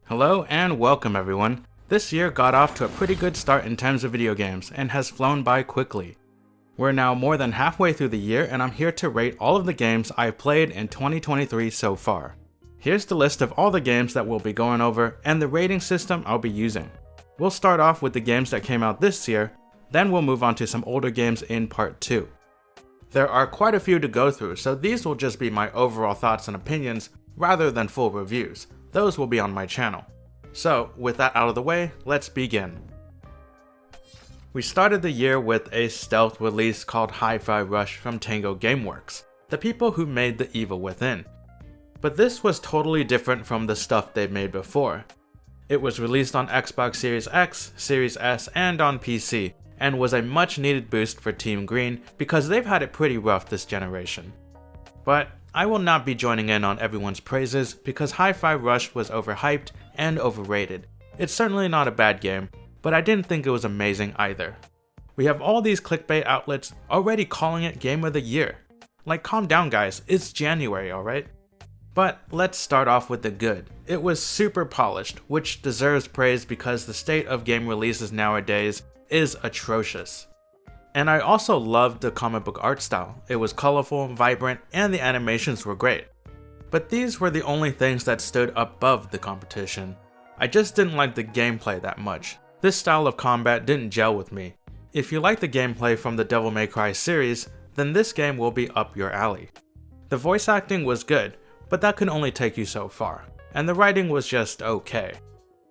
Hello and welcome everyone. This year got off to a pretty good start in terms of video games and has flown by quickly. We're now more than halfway through the year and I'm here to rate all of the games I've played in 2023 so far. Here's the list of all the games that we'll be going over and the rating system I'll be using. We'll start off with the games that came out this year, then we'll move on to some older games in part 2. There are quite a few to go through, so these will just be my overall thoughts and opinions rather than full reviews. Those will be on my channel. So, with that out of the way, let's begin. We started the year with a stealth release called Hi-Fi Rush from Tango Gameworks, the people who made The Evil Within. But this was totally different from the stuff they've made before. It was released on Xbox Series X, Series S, and on PC, and was a much needed boost for Team Green because they've had it pretty rough this generation. But I will not be joining in on everyone's praises because Hi-Fi Rush was overhyped and overrated. It's certainly not a bad game, but I didn't think it was amazing either. We have all these clickbait outlets already calling it Game of the Year. Like, calm down guys, it's January, alright? But let's start off with the good. It was super polished, which deserves praise because the state of game releases nowadays is atrocious. And I also loved the comic book art style. It was colorful, vibrant, and the animations were great. But these were the only things that stood above the competition. I just didn't like the gameplay that much. This style of combat didn't gel with me. If you like the gameplay from the Devil May Cry series, then this game will be up your alley. The voice acting was good, but that could only take you so far. And the writing was just okay.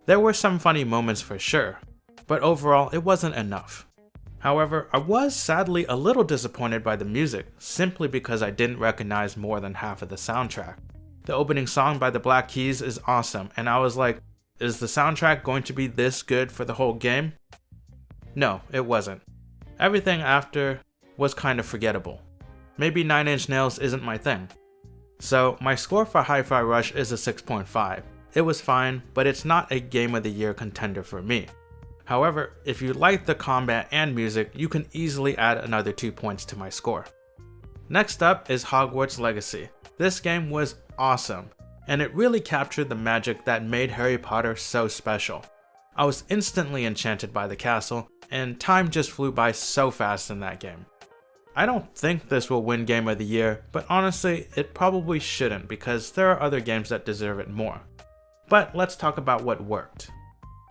There were some funny moments for sure, but overall it wasn't enough. However, I was sadly a little disappointed by the music, simply because I didn't recognize more than half of the soundtrack. The opening song by the Black Keys is awesome, and I was like, is the soundtrack going to be this good for the whole game? No, it wasn't. Everything after was kind of forgettable. Maybe 9 Inch Nails isn't my thing. So my score for Hi-Fi Rush is a 6.5. It was fine, but it's not a Game of the Year contender for me. However, if you like the combat and music, you can easily add another 2 points to my score. Next up is Hogwarts Legacy. This game was awesome, and it really captured the magic that made Harry Potter so special. I was instantly enchanted by the castle, and time just flew by so fast in that game. I don't think this will win Game of the Year, but honestly, it probably shouldn't because there are other games that deserve it more. But let's talk about what worked.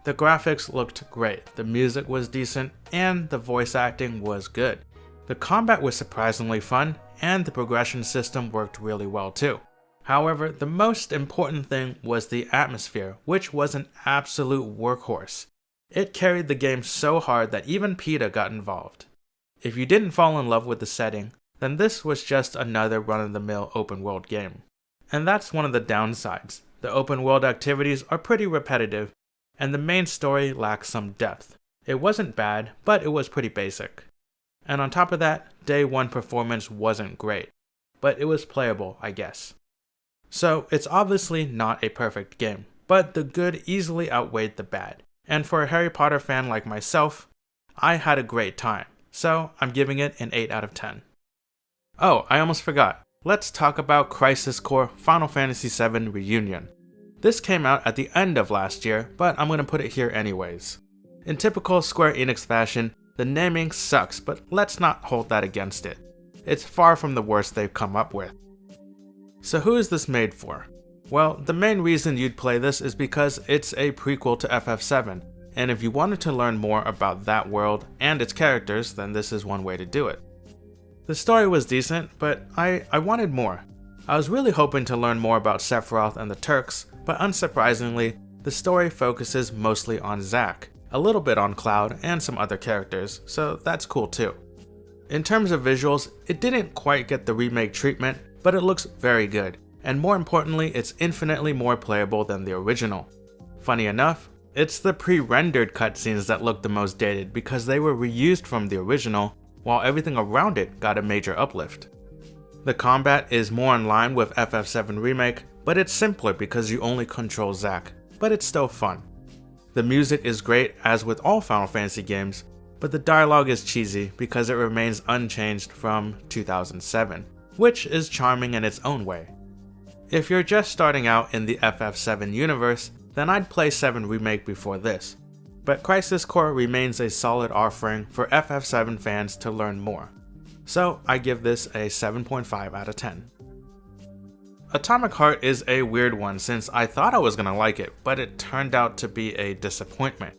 The graphics looked great, the music was decent, and the voice acting was good. The combat was surprisingly fun, and the progression system worked really well too. However, the most important thing was the atmosphere, which was an absolute workhorse. It carried the game so hard that even PETA got involved. If you didn't fall in love with the setting, then this was just another run-of-the-mill open-world game. And that's one of the downsides. The open-world activities are pretty repetitive, and the main story lacks some depth. It wasn't bad, but it was pretty basic. And on top of that, day 1 performance wasn't great, but it was playable, I guess. So it's obviously not a perfect game, but the good easily outweighed the bad. And for a Harry Potter fan like myself, I had a great time, so I'm giving it an 8 out of 10. Oh, I almost forgot. Let's talk about Crisis Core Final Fantasy VII Reunion. This came out at the end of last year, but I'm going to put it here anyways. In typical Square Enix fashion, the naming sucks, but let's not hold that against it. It's far from the worst they've come up with. So who is this made for? Well, the main reason you'd play this is because it's a prequel to FF7, and if you wanted to learn more about that world and its characters, then this is one way to do it. The story was decent, but I wanted more. I was really hoping to learn more about Sephiroth and the Turks, but unsurprisingly, the story focuses mostly on Zack, a little bit on Cloud and some other characters, so that's cool too. In terms of visuals, it didn't quite get the remake treatment, but it looks very good, and more importantly, it's infinitely more playable than the original. Funny enough, it's the pre-rendered cutscenes that look the most dated because they were reused from the original, while everything around it got a major uplift. The combat is more in line with FF7 Remake, but it's simpler because you only control Zack, but it's still fun. The music is great as with all Final Fantasy games, but the dialogue is cheesy because it remains unchanged from 2007, which is charming in its own way. If you're just starting out in the FF7 universe, then I'd play 7 Remake before this. But Crisis Core remains a solid offering for FF7 fans to learn more. So I give this a 7.5 out of 10. Atomic Heart is a weird one since I thought I was gonna like it, but it turned out to be a disappointment.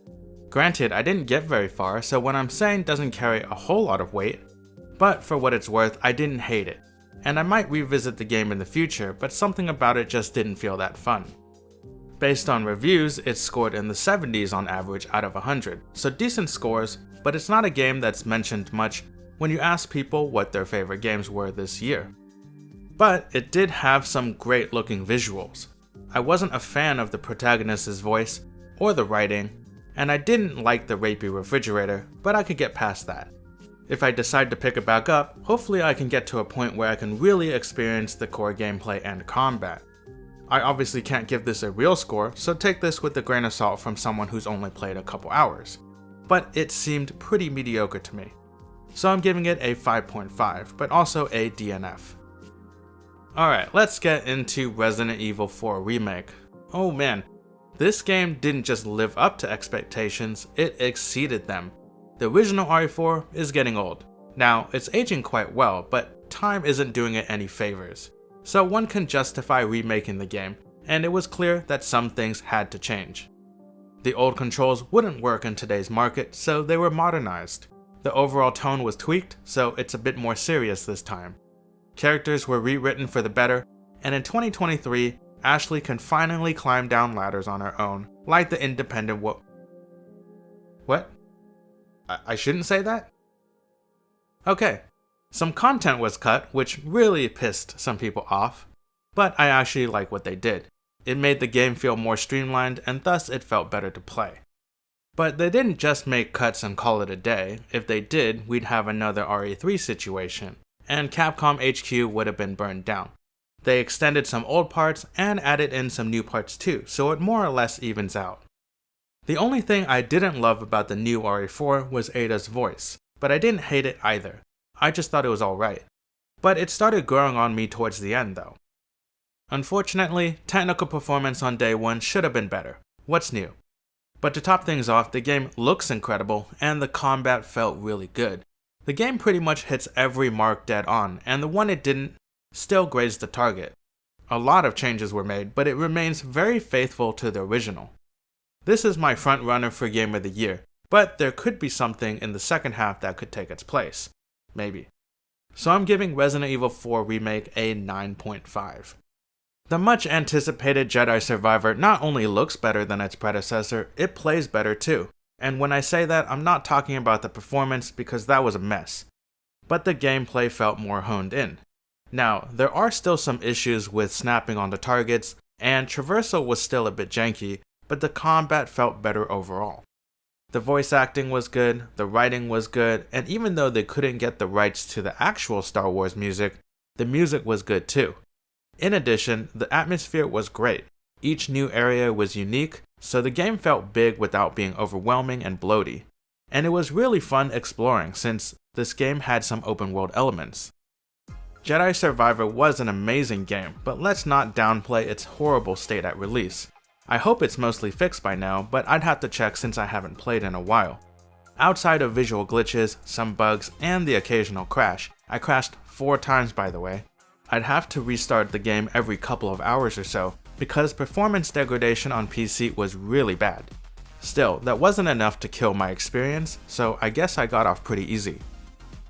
Granted, I didn't get very far, so what I'm saying doesn't carry a whole lot of weight, but for what it's worth, I didn't hate it. And I might revisit the game in the future, but something about it just didn't feel that fun. Based on reviews, it's scored in the 70s on average out of 100, so decent scores, but it's not a game that's mentioned much when you ask people what their favorite games were this year. But it did have some great looking visuals. I wasn't a fan of the protagonist's voice or the writing, and I didn't like the rapey refrigerator, but I could get past that. If I decide to pick it back up, hopefully I can get to a point where I can really experience the core gameplay and combat. I obviously can't give this a real score, so take this with a grain of salt from someone who's only played a couple hours. But it seemed pretty mediocre to me. So I'm giving it a 5.5, but also a DNF. Alright, let's get into Resident Evil 4 Remake. Oh man, this game didn't just live up to expectations, it exceeded them. The original RE4 is getting old. Now, it's aging quite well, but time isn't doing it any favors. So one can justify remaking the game, and it was clear that some things had to change. The old controls wouldn't work in today's market, so they were modernized. The overall tone was tweaked, so it's a bit more serious this time. Characters were rewritten for the better, and in 2023, Ashley can finally climb down ladders on her own, like the independent What? I shouldn't say that? Okay, some content was cut, which really pissed some people off, but I actually like what they did. It made the game feel more streamlined, and thus it felt better to play. But they didn't just make cuts and call it a day. If they did, we'd have another RE3 situation, and Capcom HQ would have been burned down. They extended some old parts and added in some new parts too, so it more or less evens out. The only thing I didn't love about the new RE4 was Ada's voice, but I didn't hate it either. I just thought it was alright. But it started growing on me towards the end though. Unfortunately, technical performance on day 1 should have been better. What's new? But to top things off, the game looks incredible and the combat felt really good. The game pretty much hits every mark dead on, and the one it didn't still grazed the target. A lot of changes were made, but it remains very faithful to the original. This is my front runner for Game of the Year, but there could be something in the second half that could take its place. Maybe. So I'm giving Resident Evil 4 Remake a 9.5. The much anticipated Jedi Survivor not only looks better than its predecessor, it plays better too. And when I say that, I'm not talking about the performance because that was a mess. But the gameplay felt more honed in. Now, there are still some issues with snapping onto targets, and traversal was still a bit janky, but the combat felt better overall. The voice acting was good, the writing was good, and even though they couldn't get the rights to the actual Star Wars music, the music was good too. In addition, the atmosphere was great. Each new area was unique, so the game felt big without being overwhelming and bloaty. And it was really fun exploring since this game had some open world elements. Jedi Survivor was an amazing game, but let's not downplay its horrible state at release. I hope it's mostly fixed by now, but I'd have to check since I haven't played in a while. Outside of visual glitches, some bugs, and the occasional crash, I crashed 4 times by the way, I'd have to restart the game every couple of hours or so, because performance degradation on PC was really bad. Still, that wasn't enough to kill my experience, so I guess I got off pretty easy.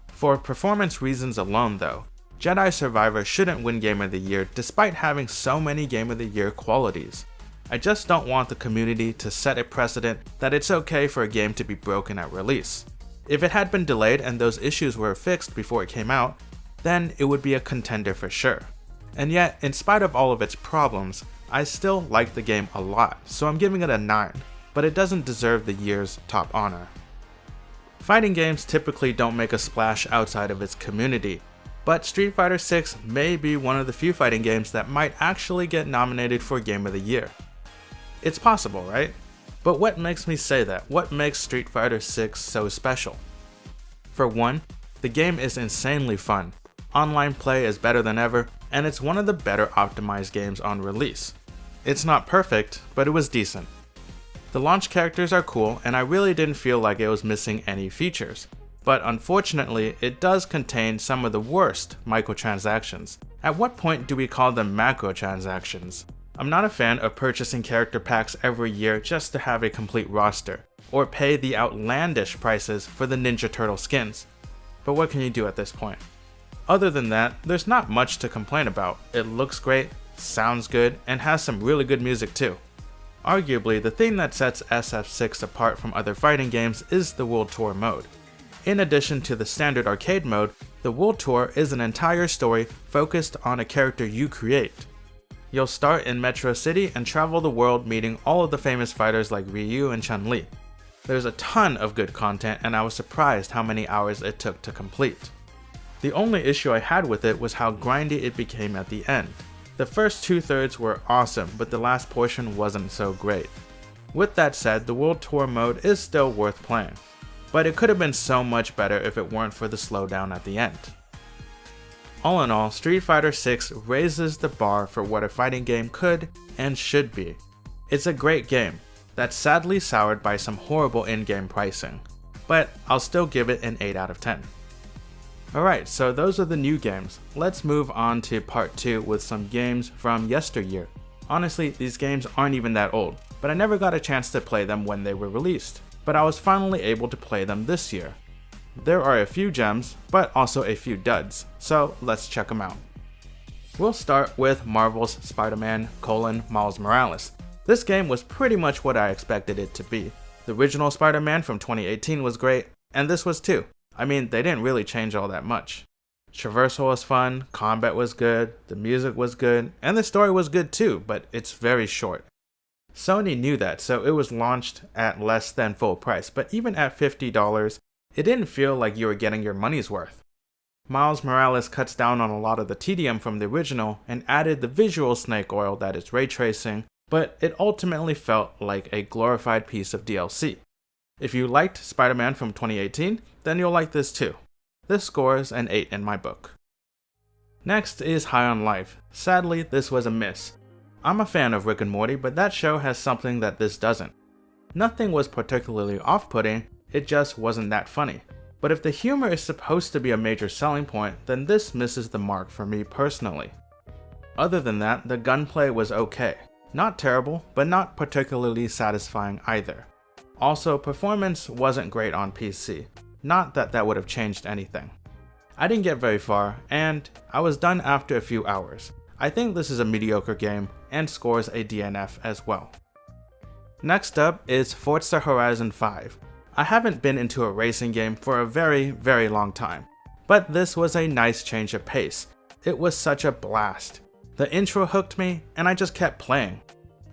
For performance reasons alone though, Jedi Survivor shouldn't win Game of the Year despite having so many Game of the Year qualities. I just don't want the community to set a precedent that it's okay for a game to be broken at release. If it had been delayed and those issues were fixed before it came out, then it would be a contender for sure. And yet, in spite of all of its problems, I still like the game a lot, so I'm giving it a 9, but it doesn't deserve the year's top honor. Fighting games typically don't make a splash outside of its community, but Street Fighter 6 may be one of the few fighting games that might actually get nominated for Game of the Year. It's possible, right? But what makes me say that? What makes Street Fighter 6 so special? For one, the game is insanely fun. Online play is better than ever, and it's one of the better optimized games on release. It's not perfect, but it was decent. The launch characters are cool, and I really didn't feel like it was missing any features. But unfortunately, it does contain some of the worst microtransactions. At what point do we call them macrotransactions? I'm not a fan of purchasing character packs every year just to have a complete roster, or pay the outlandish prices for the Ninja Turtle skins. But what can you do at this point? Other than that, there's not much to complain about. It looks great, sounds good, and has some really good music too. Arguably, the thing that sets SF6 apart from other fighting games is the World Tour mode. In addition to the standard arcade mode, the World Tour is an entire story focused on a character you create. You'll start in Metro City and travel the world meeting all of the famous fighters like Ryu and Chun-Li. There's a ton of good content, and I was surprised how many hours it took to complete. The only issue I had with it was how grindy it became at the end. The first 2/3 were awesome, but the last portion wasn't so great. With that said, the World Tour mode is still worth playing, but it could have been so much better if it weren't for the slowdown at the end. All in all, Street Fighter VI raises the bar for what a fighting game could and should be. It's a great game that's sadly soured by some horrible in-game pricing, but I'll still give it an 8 out of 10. Alright, so those are the new games. Let's move on to part 2 with some games from yesteryear. Honestly, these games aren't even that old, but I never got a chance to play them when they were released, but I was finally able to play them this year. There are a few gems, but also a few duds, so let's check them out. We'll start with Marvel's Spider-Man: Miles Morales. This game was pretty much what I expected it to be. The original Spider-Man from 2018 was great, and this was too. I mean, they didn't really change all that much. Traversal was fun, combat was good, the music was good, and the story was good too, but it's very short. Sony knew that, so it was launched at less than full price, but even at $50, it didn't feel like you were getting your money's worth. Miles Morales cuts down on a lot of the tedium from the original and added the visual snake oil that is ray tracing, but it ultimately felt like a glorified piece of DLC. If you liked Spider-Man from 2018, then you'll like this too. This scores an 8 in my book. Next is High on Life. Sadly, this was a miss. I'm a fan of Rick and Morty, but that show has something that this doesn't. Nothing was particularly off-putting, it just wasn't that funny. But if the humor is supposed to be a major selling point, then this misses the mark for me personally. Other than that, the gunplay was okay. Not terrible, but not particularly satisfying either. Also, performance wasn't great on PC. Not that that would have changed anything. I didn't get very far, and I was done after a few hours. I think this is a mediocre game, and scores a DNF as well. Next up is Forza Horizon 5. I haven't been into a racing game for a very long time, but this was a nice change of pace. It was such a blast. The intro hooked me, and I just kept playing.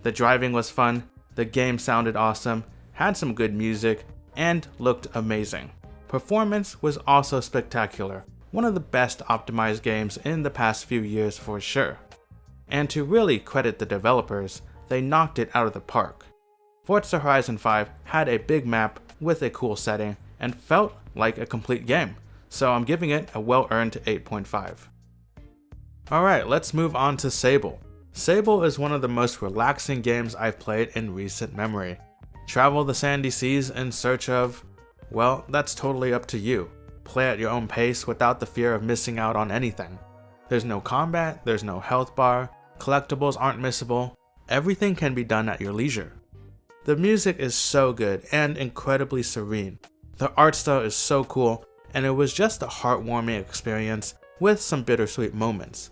The driving was fun, the game sounded awesome, had some good music, and looked amazing. Performance was also spectacular, one of the best optimized games in the past few years for sure. And to really credit the developers, they knocked it out of the park. Forza Horizon 5 had a big map with a cool setting and felt like a complete game, so I'm giving it a well-earned 8.5. Alright, let's move on to Sable. Sable is one of the most relaxing games I've played in recent memory. Travel the sandy seas in search of, well, that's totally up to you. Play at your own pace without the fear of missing out on anything. There's no combat, there's no health bar, collectibles aren't missable, everything can be done at your leisure. The music is so good and incredibly serene. The art style is so cool, and it was just a heartwarming experience with some bittersweet moments.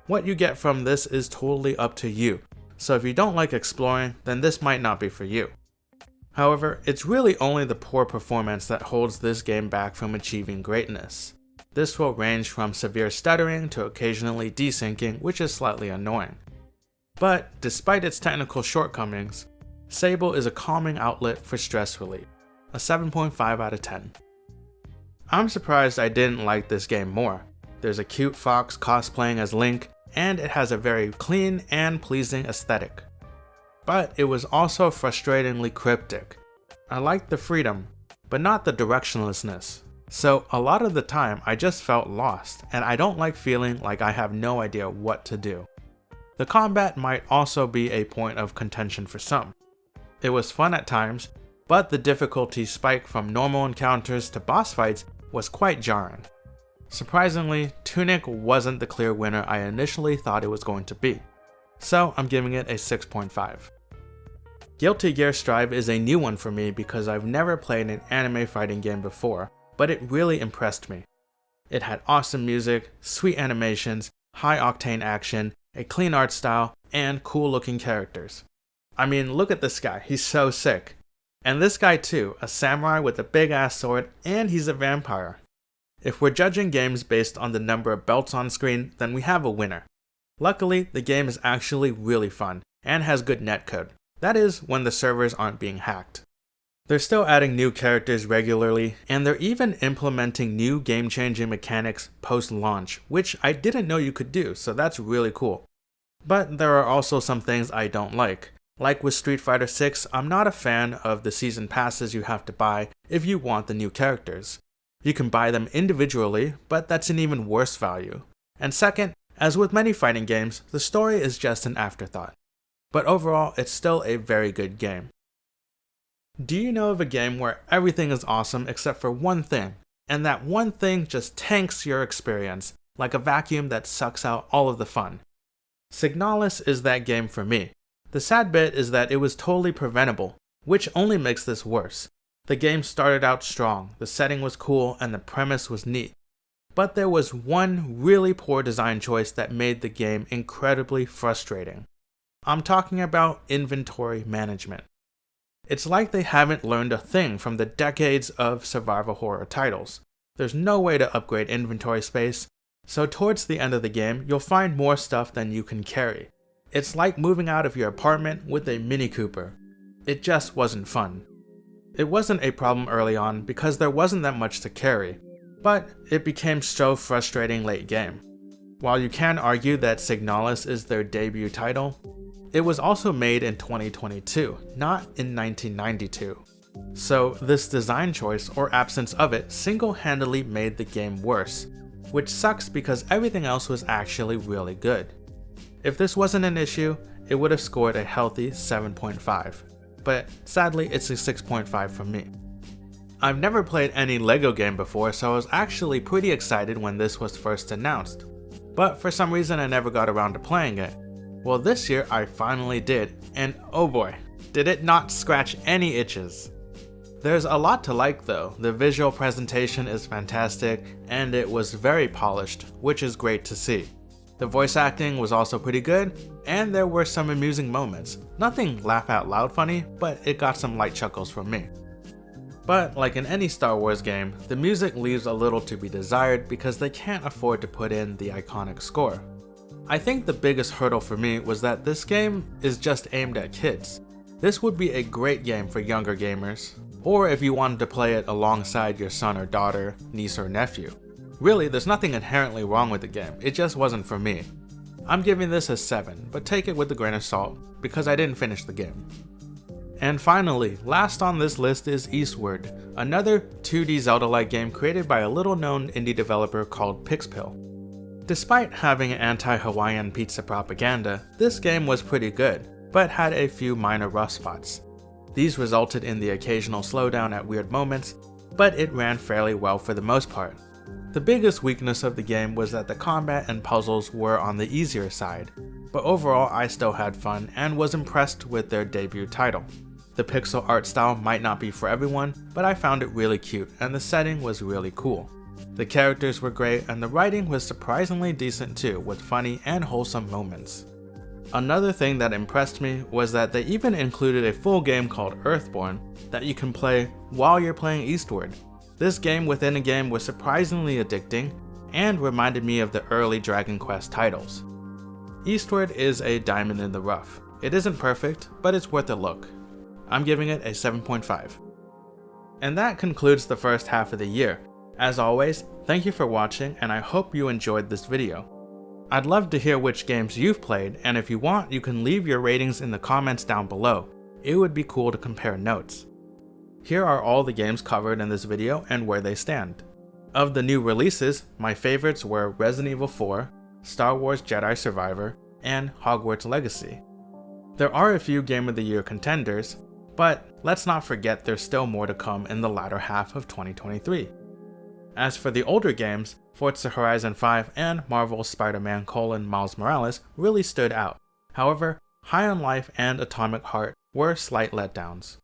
What you get from this is totally up to you, so if you don't like exploring, then this might not be for you. However, it's really only the poor performance that holds this game back from achieving greatness. This will range from severe stuttering to occasionally desyncing, which is slightly annoying. But despite its technical shortcomings, Sable is a calming outlet for stress relief, a 7.5 out of 10. I'm surprised I didn't like this game more. There's a cute fox cosplaying as Link, and it has a very clean and pleasing aesthetic. But it was also frustratingly cryptic. I liked the freedom, but not the directionlessness. So a lot of the time I just felt lost, and I don't like feeling like I have no idea what to do. The combat might also be a point of contention for some. It was fun at times, but the difficulty spike from normal encounters to boss fights was quite jarring. Surprisingly, Tunic wasn't the clear winner I initially thought it was going to be, so I'm giving it a 6.5. Guilty Gear Strive is a new one for me because I've never played an anime fighting game before, but it really impressed me. It had awesome music, sweet animations, high octane action, a clean art style, and cool looking characters. I mean, look at this guy, he's so sick. And this guy too, a samurai with a big ass sword, and he's a vampire. If we're judging games based on the number of belts on screen, then we have a winner. Luckily, the game is actually really fun, and has good netcode. That is, when the servers aren't being hacked. They're still adding new characters regularly, and they're even implementing new game-changing mechanics post-launch, which I didn't know you could do, so that's really cool. But there are also some things I don't like. Like with Street Fighter 6, I'm not a fan of the season passes you have to buy if you want the new characters. You can buy them individually, but that's an even worse value. And second, as with many fighting games, the story is just an afterthought. But overall, it's still a very good game. Do you know of a game where everything is awesome except for one thing, and that one thing just tanks your experience, like a vacuum that sucks out all of the fun? Signalis is that game for me. The sad bit is that it was totally preventable, which only makes this worse. The game started out strong, the setting was cool, and the premise was neat. But there was one really poor design choice that made the game incredibly frustrating. I'm talking about inventory management. It's like they haven't learned a thing from the decades of survival horror titles. There's no way to upgrade inventory space, so towards the end of the game, you'll find more stuff than you can carry. It's like moving out of your apartment with a Mini Cooper. It just wasn't fun. It wasn't a problem early on because there wasn't that much to carry, but it became so frustrating late game. While you can argue that Signalis is their debut title, it was also made in 2022, not in 1992. So this design choice, or absence of it, single-handedly made the game worse, which sucks because everything else was actually really good. If this wasn't an issue, it would have scored a healthy 7.5, but sadly it's a 6.5 from me. I've never played any LEGO game before, so I was actually pretty excited when this was first announced, but for some reason I never got around to playing it. Well, this year I finally did, and oh boy, did it not scratch any itches. There's a lot to like though. The visual presentation is fantastic, and it was very polished, which is great to see. The voice acting was also pretty good, and there were some amusing moments. Nothing laugh out loud funny, but it got some light chuckles from me. But like in any Star Wars game, the music leaves a little to be desired because they can't afford to put in the iconic score. I think the biggest hurdle for me was that this game is just aimed at kids. This would be a great game for younger gamers, or if you wanted to play it alongside your son or daughter, niece or nephew. Really, there's nothing inherently wrong with the game, it just wasn't for me. I'm giving this a 7, but take it with a grain of salt, because I didn't finish the game. And finally, last on this list is Eastward, another 2D Zelda-like game created by a little-known indie developer called Pixpill. Despite having anti-Hawaiian pizza propaganda, this game was pretty good, but had a few minor rough spots. These resulted in the occasional slowdown at weird moments, but it ran fairly well for the most part. The biggest weakness of the game was that the combat and puzzles were on the easier side, but overall I still had fun and was impressed with their debut title. The pixel art style might not be for everyone, but I found it really cute and the setting was really cool. The characters were great and the writing was surprisingly decent too, with funny and wholesome moments. Another thing that impressed me was that they even included a full game called Earthborn that you can play while you're playing Eastward. This game within a game was surprisingly addicting and reminded me of the early Dragon Quest titles. Eastward is a diamond in the rough. It isn't perfect, but it's worth a look. I'm giving it a 7.5. And that concludes the first half of the year. As always, thank you for watching and I hope you enjoyed this video. I'd love to hear which games you've played, and if you want, you can leave your ratings in the comments down below. It would be cool to compare notes. Here are all the games covered in this video and where they stand. Of the new releases, my favorites were Resident Evil 4, Star Wars Jedi Survivor, and Hogwarts Legacy. There are a few Game of the Year contenders, but let's not forget there's still more to come in the latter half of 2023. As for the older games, Forza Horizon 5 and Marvel's Spider-Man: Miles Morales really stood out. However, High on Life and Atomic Heart were slight letdowns.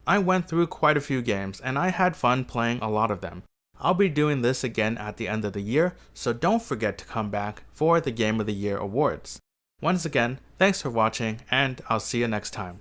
I went through quite a few games and I had fun playing a lot of them. I'll be doing this again at the end of the year, so don't forget to come back for the Game of the Year awards. Once again, thanks for watching and I'll see you next time.